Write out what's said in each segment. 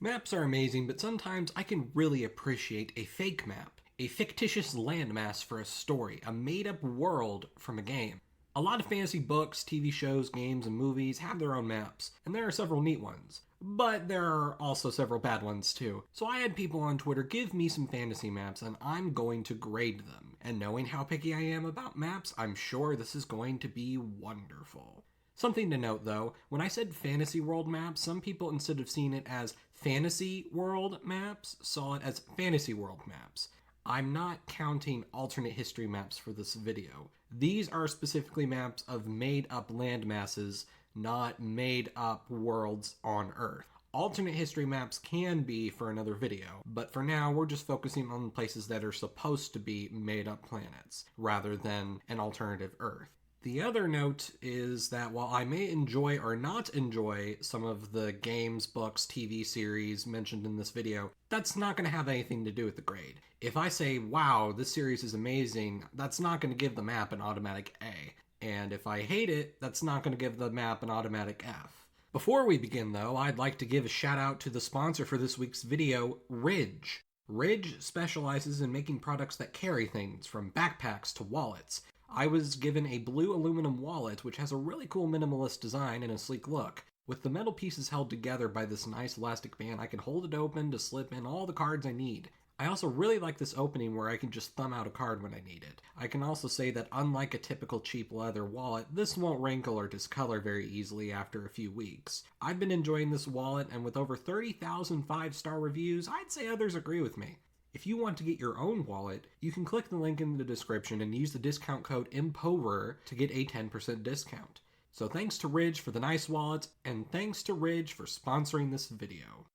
Maps are amazing, but sometimes I can really appreciate a fake map, a fictitious landmass for a story, a made-up world from a game. A lot of fantasy books, TV shows, games, and movies have their own maps, and there are several neat ones. But there are also several bad ones too. So I had people on Twitter give me some fantasy maps, and I'm going to grade them. And knowing how picky I am about maps, I'm sure this is going to be wonderful. Something to note though, when I said fantasy world maps, some people instead of seeing it as fantasy world maps, saw it as fantasy world maps. I'm not counting alternate history maps for this video. These are specifically maps of made up land masses, not made up worlds on Earth. Alternate history maps can be for another video, but for now we're just focusing on places that are supposed to be made up planets, rather than an alternative Earth. The other note is that while I may enjoy or not enjoy some of the games, books, TV series mentioned in this video, that's not going to have anything to do with the grade. If I say, wow, this series is amazing, that's not going to give the map an automatic A. And if I hate it, that's not going to give the map an automatic F. Before we begin though, I'd like to give a shout out to the sponsor for this week's video, Ridge. Ridge specializes in making products that carry things, from backpacks to wallets. I was given a blue aluminum wallet which has a really cool minimalist design and a sleek look. With the metal pieces held together by this nice elastic band, I can hold it open to slip in all the cards I need. I also really like this opening where I can just thumb out a card when I need it. I can also say that unlike a typical cheap leather wallet, this won't wrinkle or discolor very easily after a few weeks. I've been enjoying this wallet, and with over 30,000 5-star reviews, I'd say others agree with me. If you want to get your own wallet, you can click the link in the description and use the discount code IMPOVER to get a 10% discount. So thanks to Ridge for the nice wallet, and thanks to Ridge for sponsoring this video.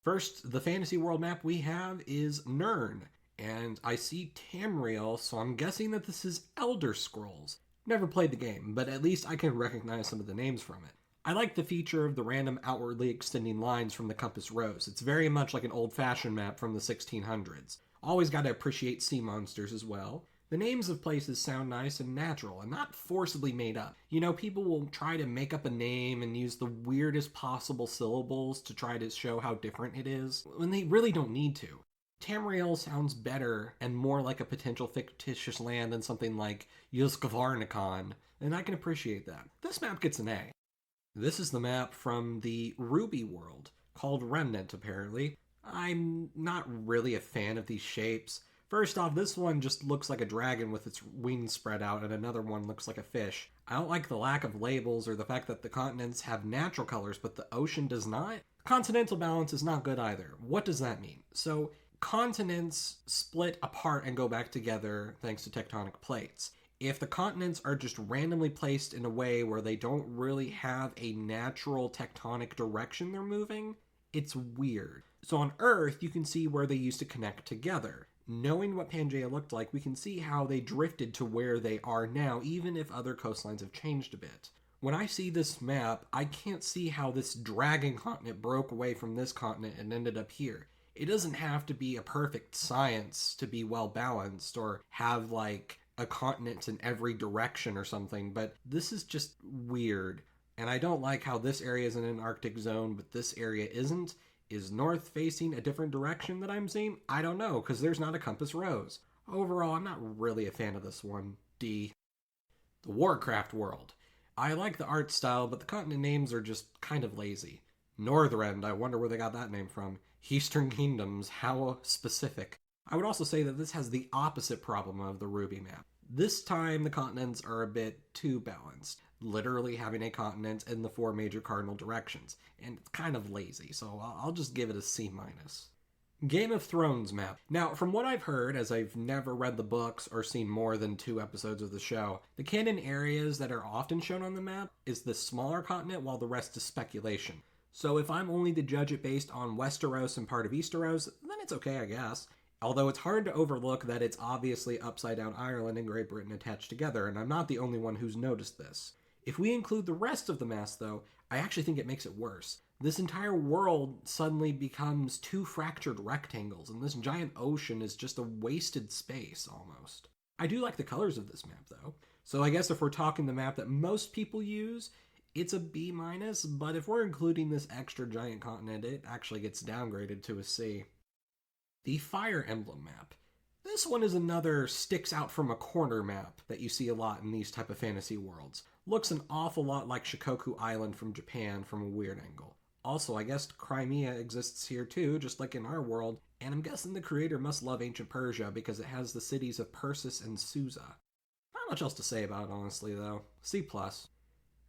First, the fantasy world map we have is Nirn, and I see Tamriel, so I'm guessing that this is Elder Scrolls. Never played the game, but at least I can recognize some of the names from it. I like the feature of the random outwardly extending lines from the compass rose. It's very much like an old-fashioned map from the 1600s. Always gotta appreciate sea monsters as well. The names of places sound nice and natural, and not forcibly made up. You know, people will try to make up a name and use the weirdest possible syllables to try to show how different it is, when they really don't need to. Tamriel sounds better and more like a potential fictitious land than something like Yuzkvarnikon, and I can appreciate that. This map gets an A. This is the map from the Ruby world, called Remnant apparently. I'm not really a fan of these shapes. First off, this one just looks like a dragon with its wings spread out, and another one looks like a fish. I don't like the lack of labels or the fact that the continents have natural colors but the ocean does not. Continental balance is not good either. What does that mean? So, continents split apart and go back together thanks to tectonic plates. If the continents are just randomly placed in a way where they don't really have a natural tectonic direction they're moving, it's weird. So on Earth, you can see where they used to connect together. Knowing what Pangaea looked like, we can see how they drifted to where they are now, even if other coastlines have changed a bit. When I see this map, I can't see how this dragon continent broke away from this continent and ended up here. It doesn't have to be a perfect science to be well balanced or have like a continent in every direction or something, but this is just weird. And I don't like how this area is in an Arctic zone, but this area isn't. Is north facing a different direction that I'm seeing? I don't know, because there's not a compass rose. Overall, I'm not really a fan of this one. D. The Warcraft world. I like the art style, but the continent names are just kind of lazy. Northrend, I wonder where they got that name from. Eastern Kingdoms, how specific. I would also say that this has the opposite problem of the Ruby map. This time the continents are a bit too balanced, literally having a continent in the 4 major cardinal directions, and it's kind of lazy, so I'll just give it a C-. Game of Thrones map. Now, from what I've heard, as I've never read the books or seen more than 2 episodes of the show, the canon areas that are often shown on the map is the smaller continent while the rest is speculation. So if I'm only to judge it based on Westeros and part of Easteros, then it's okay, I guess. Although it's hard to overlook that it's obviously upside-down Ireland and Great Britain attached together, and I'm not the only one who's noticed this. If we include the rest of the mass, though, I actually think it makes it worse. This entire world suddenly becomes 2 fractured rectangles, and this giant ocean is just a wasted space, almost. I do like the colors of this map, though. So I guess if we're talking the map that most people use, It's a B minus, but if we're including this extra giant continent, it actually gets downgraded to a C. The Fire Emblem map. This one is another sticks out from a corner map that you see a lot in these type of fantasy worlds. Looks an awful lot like Shikoku Island from Japan from a weird angle. Also, I guess Crimea exists here too, just like in our world, and I'm guessing the creator must love ancient Persia because it has the cities of Persis and Susa. Not much else to say about it, honestly, though. C+.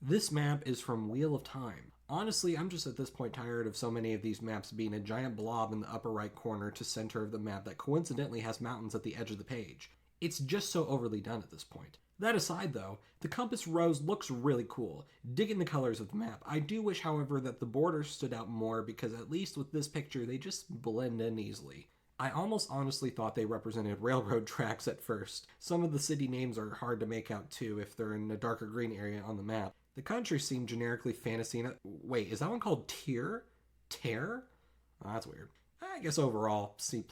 This map is from Wheel of Time. Honestly, I'm just at this point tired of so many of these maps being a giant blob in the upper right corner to center of the map that coincidentally has mountains at the edge of the page. It's just so overly done at this point. That aside though, the compass rose looks really cool. Digging the colors of the map. I do wish, however, that the borders stood out more because at least with this picture they just blend in easily. I almost honestly thought they represented railroad tracks at first. Some of the city names are hard to make out too if they're in a darker green area on the map. The countries seem generically fantasy. Wait, is that one called Tyr? Tear? Oh, that's weird. I guess overall, C+.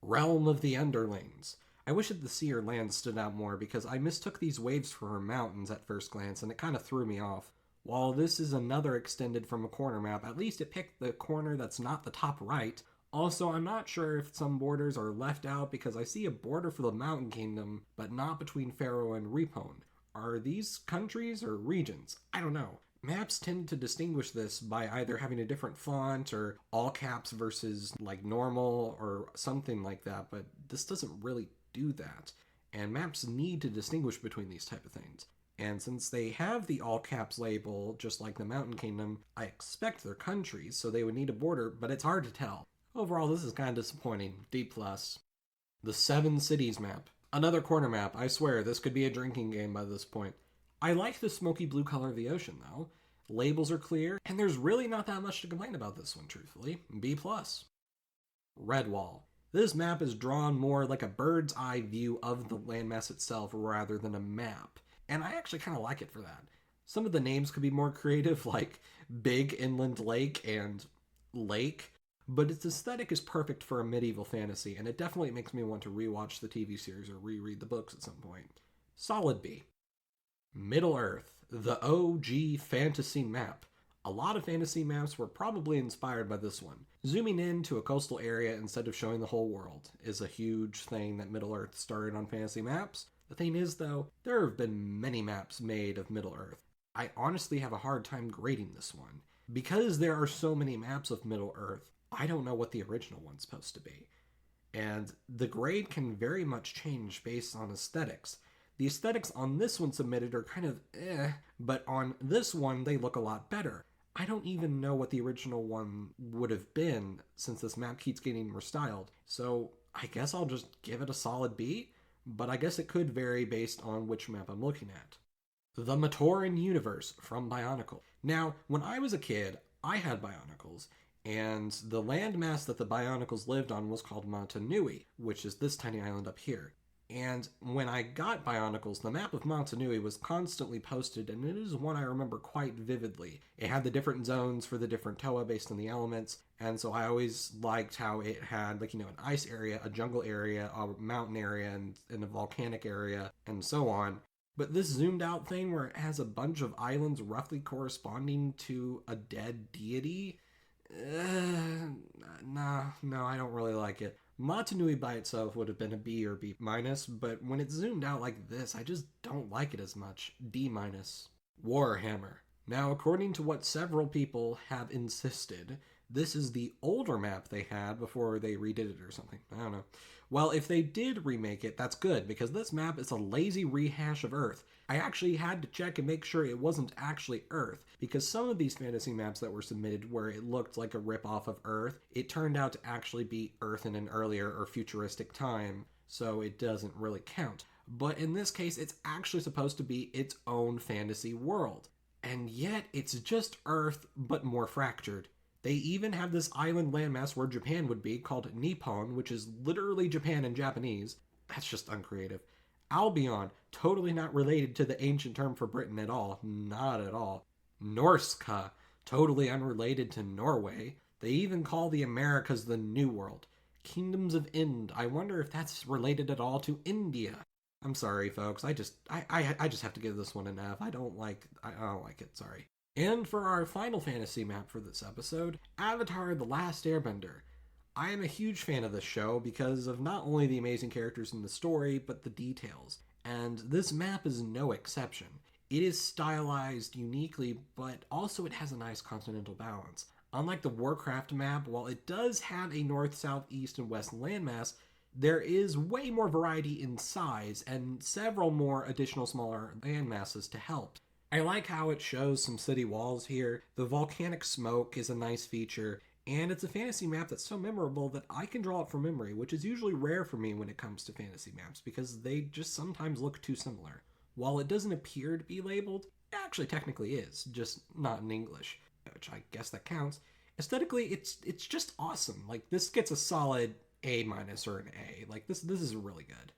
Realm of the Underlings. I wish that the sea or land stood out more because I mistook these waves for mountains at first glance and it kind of threw me off. While this is another extended from a corner map, at least it picked the corner that's not the top right. Also, I'm not sure if some borders are left out because I see a border for the Mountain Kingdom, but not between Pharaoh and Ripon. Are these countries or regions? I don't know. Maps tend to distinguish this by either having a different font or all caps versus like normal or something like that, but this doesn't really do that. And maps need to distinguish between these type of things. And since they have the all caps label, just like the Mountain Kingdom, I expect they're countries, so they would need a border, but it's hard to tell. Overall, this is kind of disappointing. D+. The Seven Cities map. Another corner map. I swear, this could be a drinking game by this point. I like the smoky blue color of the ocean, though. Labels are clear, and there's really not that much to complain about this one, truthfully. B+. Redwall. This map is drawn more like a bird's eye view of the landmass itself rather than a map. And I actually kind of like it for that. Some of the names could be more creative, like Big Inland Lake and Lake. But its aesthetic is perfect for a medieval fantasy, and it definitely makes me want to rewatch the TV series or reread the books at some point. Solid B. Middle-earth, the OG fantasy map. A lot of fantasy maps were probably inspired by this one. Zooming in to a coastal area instead of showing the whole world is a huge thing that Middle-earth started on fantasy maps. The thing is, though, there have been many maps made of Middle-earth. I honestly have a hard time grading this one. Because there are so many maps of Middle-earth, I don't know what the original one's supposed to be. And the grade can very much change based on aesthetics. The aesthetics on this one submitted are kind of but on this one they look a lot better. I don't even know what the original one would have been since this map keeps getting restyled. So I guess I'll just give it a solid B, but I guess it could vary based on which map I'm looking at. The Matoran Universe from Bionicle. Now, when I was a kid, I had Bionicles, and the landmass that the Bionicles lived on was called Montanui, which is this tiny island up here. And when I got Bionicles, the map of Montanui was constantly posted, and it is one I remember quite vividly. It had the different zones for the different Toa based on the elements, and so I always liked how it had, like, an ice area, a jungle area, a mountain area, and a volcanic area, and so on. But this zoomed out thing where it has a bunch of islands roughly corresponding to a dead deity, no, I don't really like it. Montanui by itself would have been a B or B minus, but when it's zoomed out like this, I just don't like it as much. D minus. Warhammer. Now, according to what several people have insisted, this is the older map they had before they redid it or something. I don't know. Well, if they did remake it, that's good, because this map is a lazy rehash of Earth. I actually had to check and make sure it wasn't actually Earth, because some of these fantasy maps that were submitted where it looked like a ripoff of Earth, it turned out to actually be Earth in an earlier or futuristic time, so it doesn't really count. But in this case, it's actually supposed to be its own fantasy world. And yet, it's just Earth, but more fractured. They even have this island landmass where Japan would be, called Nippon, which is literally Japan in Japanese. That's just uncreative. Albion, totally not related to the ancient term for Britain at all. Not at all. Norska, totally unrelated to Norway. They even call the Americas the New World. Kingdoms of Ind, I wonder if that's related at all to India. I'm sorry, folks. I just have to give this one an F. I don't like it. Sorry. And for our final fantasy map for this episode, Avatar: The Last Airbender. I am a huge fan of this show because of not only the amazing characters in the story, but the details. And this map is no exception. It is stylized uniquely, but also it has a nice continental balance. Unlike the Warcraft map, while it does have a north, south, east, and west landmass, there is way more variety in size and several more additional smaller landmasses to help. I like how it shows some city walls here. The volcanic smoke is a nice feature, and it's a fantasy map that's so memorable that I can draw it from memory, which is usually rare for me when it comes to fantasy maps because they just sometimes look too similar. While it doesn't appear to be labeled, it actually technically is, just not in English, which I guess that counts. Aesthetically, it's just awesome. Like, this gets a solid A minus or an A. Like, this is really good.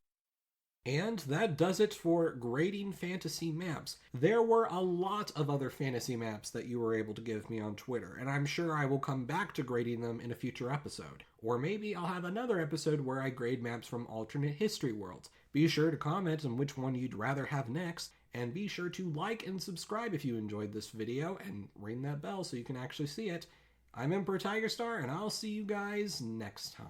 And that does it for grading fantasy maps. There were a lot of other fantasy maps that you were able to give me on Twitter, and I'm sure I will come back to grading them in a future episode. Or maybe I'll have another episode where I grade maps from alternate history worlds. Be sure to comment on which one you'd rather have next, and be sure to like and subscribe if you enjoyed this video, and ring that bell so you can actually see it. I'm Emperor Tigerstar, and I'll see you guys next time.